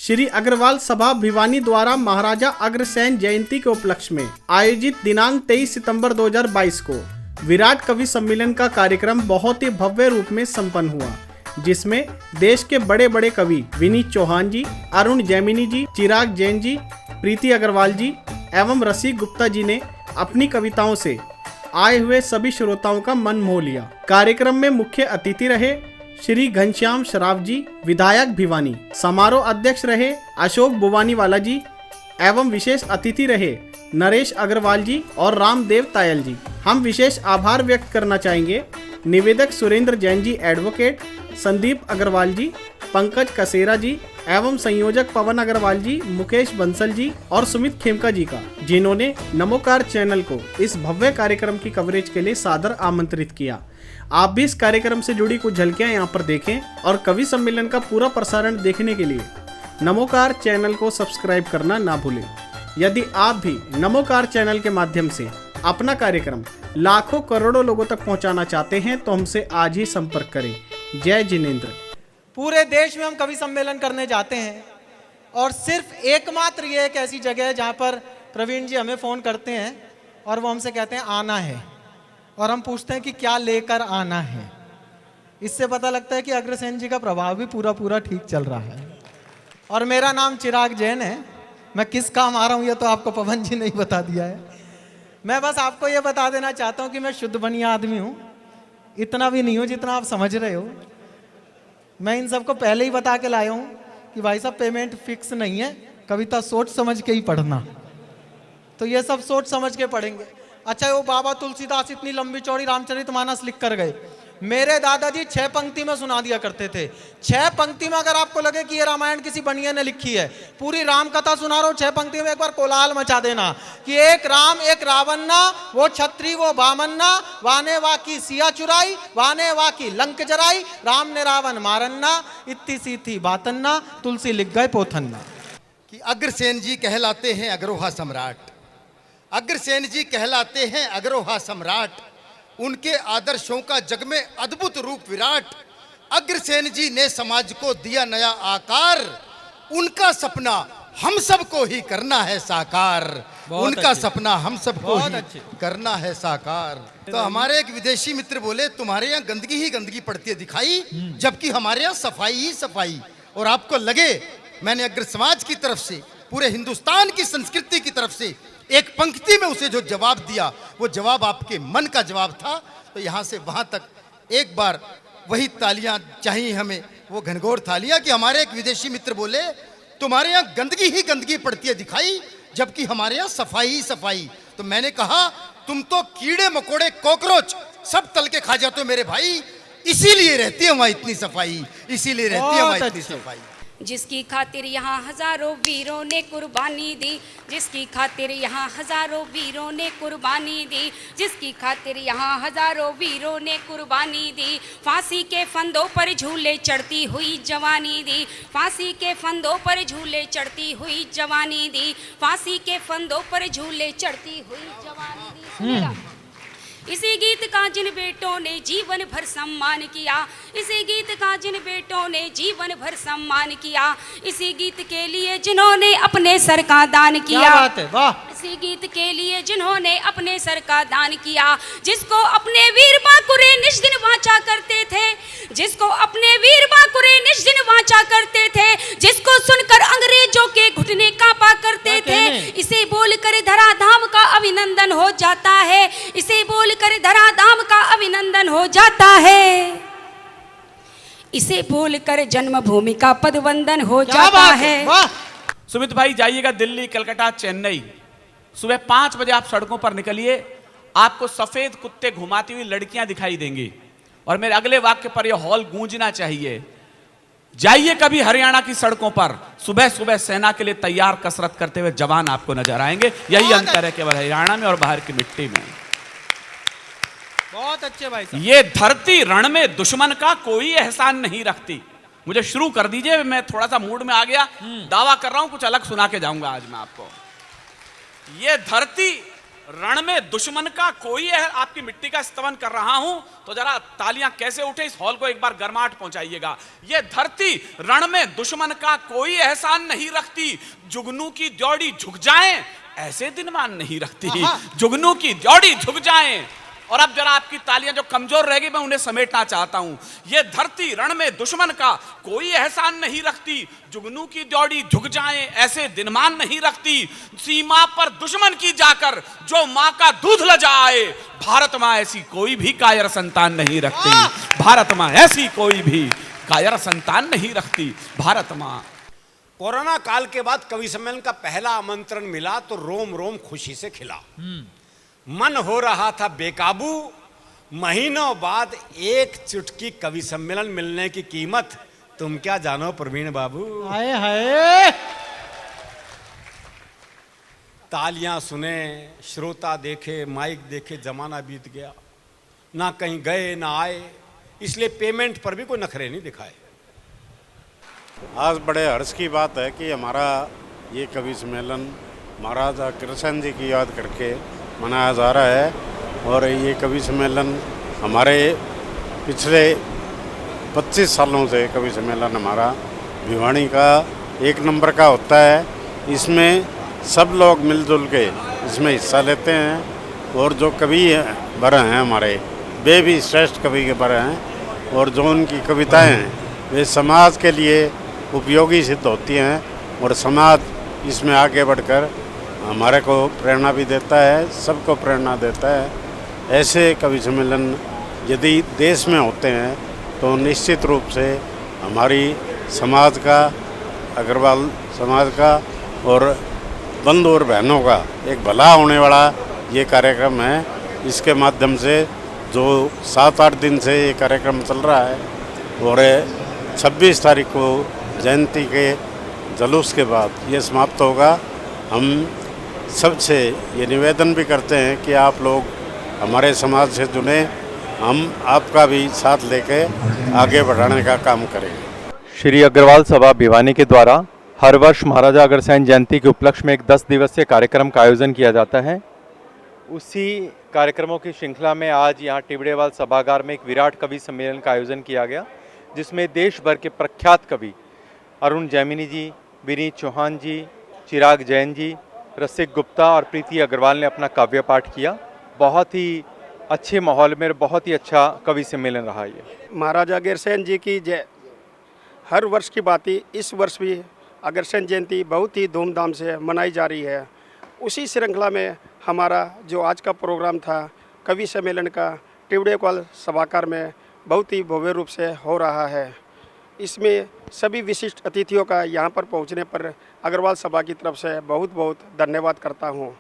श्री अग्रवाल सभा भिवानी द्वारा महाराजा अग्रसेन जयंती के उपलक्ष्य में आयोजित दिनांक 23 सितंबर 2022 को विराट कवि सम्मेलन का कार्यक्रम बहुत ही भव्य रूप में संपन्न हुआ, जिसमें देश के बड़े बड़े कवि विनीत चौहान जी, अरुण जैमिनी जी, चिराग जैन जी, प्रीति अग्रवाल जी एवं रसिक गुप्ता जी ने अपनी कविताओं से आए हुए सभी श्रोताओं का मन मोह लिया। कार्यक्रम में मुख्य अतिथि रहे श्री घनश्याम शराफ जी, विधायक भिवानी। समारोह अध्यक्ष रहे अशोक बुवानीवाला जी एवं विशेष अतिथि रहे नरेश अग्रवाल जी और रामदेव तायल जी। हम विशेष आभार व्यक्त करना चाहेंगे निवेदक सुरेंद्र जैन जी एडवोकेट, संदीप अग्रवाल जी, पंकज कसेरा जी एवं संयोजक पवन अग्रवाल जी, मुकेश बंसल जी और सुमित खेमका जी का, जिन्होंने नमोकार चैनल को इस भव्य कार्यक्रम की कवरेज के लिए सादर आमंत्रित किया। आप भी इस कार्यक्रम से जुड़ी कुछ झलकियां यहाँ पर देखें और कवि सम्मेलन का पूरा प्रसारण देखने के लिए नमोकार चैनल को सब्सक्राइब करना ना भूलें। यदि आप भी नमोकार चैनल के माध्यम से अपना कार्यक्रम लाखों करोड़ों लोगों तक पहुंचाना चाहते हैं तो हमसे आज ही संपर्क करें। जय जिनेंद्र। पूरे देश में हम कवि सम्मेलन करने जाते हैं और सिर्फ एकमात्र ये एक ऐसी जगह है जहाँ पर प्रवीण जी हमें फ़ोन करते हैं और वो हमसे कहते हैं आना है, और हम पूछते हैं कि क्या लेकर आना है। इससे पता लगता है कि अग्रसेन जी का प्रभाव भी पूरा ठीक चल रहा है। और मेरा नाम चिराग जैन है। मैं किस काम आ रहा हूँ ये तो आपको पवन जी ने ही बता दिया है। मैं बस आपको ये बता देना चाहता हूँ कि मैं शुद्ध बनिया आदमी हूँ, इतना भी नहीं हूँ जितना आप समझ रहे हो। मैं इन सबको पहले ही बता के लाया हूँ कि भाई साहब पेमेंट फिक्स नहीं है, कविता सोच समझ के ही पढ़ना। तो ये सब सोच समझ के पढ़ेंगे। अच्छा, वो बाबा तुलसीदास इतनी लंबी चौड़ी रामचरितमानस लिख कर गए। मेरे दादाजी 6 पंक्ति में सुना दिया करते थे। 6 पंक्ति में अगर आपको लगे कि ये रामायण किसी बनिए ने लिखी है, पूरी राम कथा सुना रहा हूं 6 पंक्ति में, एक बार कोलाहल मचा देना कि एक राम एक रावन्ना, वो छत्री वो बामन्ना, वाने वा की सिया चुराई, वाने वा की लंक जराई, राम ने रावण मारन्ना, इत्ती सी थी बातन्ना, तुलसी लिख गए पोथन्ना। कि अग्रसेन जी कहलाते हैं अग्रहा सम्राट, अग्रसेन जी कहलाते हैं अग्रहा सम्राट, उनके आदर्शों का जग में अद्भुत रूप विराट। अग्रसेन जी ने समाज को दिया नया आकार, उनका सपना हम सबको ही करना है साकार, उनका सपना हम सबको ही करना है साकार। तो हमारे एक विदेशी मित्र बोले तुम्हारे यहाँ गंदगी ही गंदगी पड़ती है दिखाई, जबकि हमारे यहाँ सफाई ही सफाई। और आपको लगे मैंने अग्र समाज की तरफ से, पूरे हिंदुस्तान की संस्कृति की तरफ से एक पंक्ति में उसे जो जवाब दिया, वो जवाब आपके मन का जवाब था। तो यहाँ से वहाँ तक एक बार वही तालियां चाहिए हमें, वो घनघोर तालियां कि हमारे एक विदेशी मित्र बोले तुम्हारे यहाँ गंदगी ही गंदगी पड़ती है दिखाई, जबकि हमारे यहाँ सफाई ही सफाई। तो मैंने कहा तुम तो कीड़े मकोड़े कॉकरोच सब तल के खा जाते हो मेरे भाई, इसीलिए रहती है वहाँ इतनी सफाई, इसीलिए रहती है वहाँ इतनी सफाई। जिसकी खातिर यहाँ हजारों वीरों ने कुर्बानी दी, जिसकी खातिर यहाँ हजारों वीरों ने कुर्बानी दी, जिसकी खातिर यहाँ हजारों वीरों ने कुर्बानी दी, फांसी के फंदों पर झूले चढ़ती हुई जवानी दी, फांसी के फंदों पर झूले चढ़ती हुई जवानी दी, फांसी के फंदों पर झूले चढ़ती हुई जवानी दी। सुनिएगा इसी गीत का जिन बेटों ने जीवन भर सम्मान किया, इसी गीत का जिन बेटों ने जीवन भर सम्मान किया, इसी गीत के लिए जिन्होंने अपने सर का दान किया। क्या बात है, वाह। इसी गीत के लिए जिन्होंने अपने सर का दान किया, जिसको अपने वीर बांकुरे निज दिन वाचा करते थे, जिसको अपने वीर बांकुरे निज दिन वाचा करते थे, जिसको सुनकर अंग्रेजों के घुटने कांपा करते थे, इसे बोलकर धराधाम का अभिनंदन हो जाता है, इसे बोलकर धराधाम का अभिनंदन हो जाता है, इसे बोलकर जन्मभूमि का पदवंदन हो जाता है। सुमित भाई जाइएगा दिल्ली, कलकत्ता, चेन्नई, सुबह 5 बजे आप सड़कों पर निकलिए, आपको सफेद कुत्ते घुमाती हुई लड़कियां दिखाई देंगी। और मेरे अगले वाक्य पर यह हॉल गूंजना चाहिए। जाइए कभी हरियाणा की सड़कों पर, सुबह सुबह सेना के लिए तैयार कसरत करते हुए जवान आपको नजर आएंगे। यही अंतर है केवल हरियाणा में और बाहर की मिट्टी में। बहुत अच्छे भाई साहब। ये धरती रण में दुश्मन का कोई एहसान नहीं रखती। मुझे शुरू कर दीजिए, मैं थोड़ा सा मूड में आ गया, दावा कर रहा हूं कुछ अलग सुना के जाऊंगा आज मैं आपको। ये धरती रण में दुश्मन का कोई है, आपकी मिट्टी का स्तवन कर रहा हूं तो जरा तालियां कैसे उठे, इस हॉल को एक बार गर्माहट पहुंचाइएगा। ये धरती रण में दुश्मन का कोई एहसान नहीं रखती, जुगनू की ड्योढ़ी झुक जाए ऐसे दिन मान नहीं रखती, जुगनू की ड्योढ़ी झुक जाए। और अब जरा आपकी तालियां जो कमजोर रहेगी मैं उन्हें समेटना चाहता हूं। ये धरती रण में दुश्मन का कोई एहसान नहीं रखती, जुगनू की ड्योढ़ी झुक जाए ऐसे दिनमान नहीं रखती, सीमा पर दुश्मन की जाकर जो मां का दूध लजा आए, भारत मां ऐसी कोई भी कायर संतान नहीं रखती, भारत मां ऐसी कोई भी कायर संतान नहीं रखती, भारत मां। कोरोना काल के बाद कवि सम्मेलन का पहला आमंत्रण मिला तो रोम रोम खुशी से खिला। मन हो रहा था बेकाबू, महीनों बाद एक चुटकी कवि सम्मेलन मिलने की कीमत तुम क्या जानो प्रवीण बाबू। हाय हाय, तालियां सुने, श्रोता देखे, माइक देखे, जमाना बीत गया, ना कहीं गए ना आए, इसलिए पेमेंट पर भी कोई नखरे नहीं दिखाए। आज बड़े हर्ष की बात है कि हमारा ये कवि सम्मेलन महाराजा अग्रसेन जी की याद करके मनाया जा रहा है। और ये कवि सम्मेलन हमारे पिछले 25 सालों से कवि सम्मेलन हमारा भिवानी का 1 नंबर का होता है। इसमें सब लोग मिलजुल के इसमें हिस्सा लेते हैं और जो कवि वर हैं हमारे, वे भी श्रेष्ठ कवि के वर हैं और जो उनकी कविताएं हैं वे समाज के लिए उपयोगी सिद्ध होती हैं और समाज इसमें आगे बढ़कर हमारे को प्रेरणा भी देता है, सबको प्रेरणा देता है। ऐसे कवि सम्मेलन यदि देश में होते हैं तो निश्चित रूप से हमारी समाज का, अग्रवाल समाज का और बंधु और बहनों का एक भला होने वाला ये कार्यक्रम है। इसके माध्यम से जो 7-8 दिन से ये कार्यक्रम चल रहा है और 26 तारीख को जयंती के जुलूस के बाद ये समाप्त होगा। हम सबसे ये निवेदन भी करते हैं कि आप लोग हमारे समाज से जुड़े, हम आपका भी साथ लेके आगे बढ़ाने का काम करेंगे। श्री अग्रवाल सभा भिवानी के द्वारा हर वर्ष महाराजा अग्रसेन जयंती के उपलक्ष्य में एक 10 दिवसीय कार्यक्रम का आयोजन किया जाता है। उसी कार्यक्रमों की श्रृंखला में आज यहाँ टिबड़ेवाल सभागार में एक विराट कवि सम्मेलन का आयोजन किया गया, जिसमें देश भर के प्रख्यात कवि अरुण जैमिनी जी, विनीत चौहान जी, चिराग जैन जी, रसिक गुप्ता और प्रीति अग्रवाल ने अपना काव्य पाठ किया। बहुत ही अच्छे माहौल में बहुत ही अच्छा कवि सम्मेलन रहा ये। महाराजा अग्रसेन जी की जय। हर वर्ष की बात ही इस वर्ष भी अग्रसेन जयंती बहुत ही धूमधाम से मनाई जा रही है। उसी श्रृंखला में हमारा जो आज का प्रोग्राम था कवि सम्मेलन का टिबड़ेवाल सभागार में बहुत ही भव्य रूप से हो रहा है। इसमें सभी विशिष्ट अतिथियों का यहाँ पर पहुँचने पर अग्रवाल सभा की तरफ से बहुत बहुत धन्यवाद करता हूँ।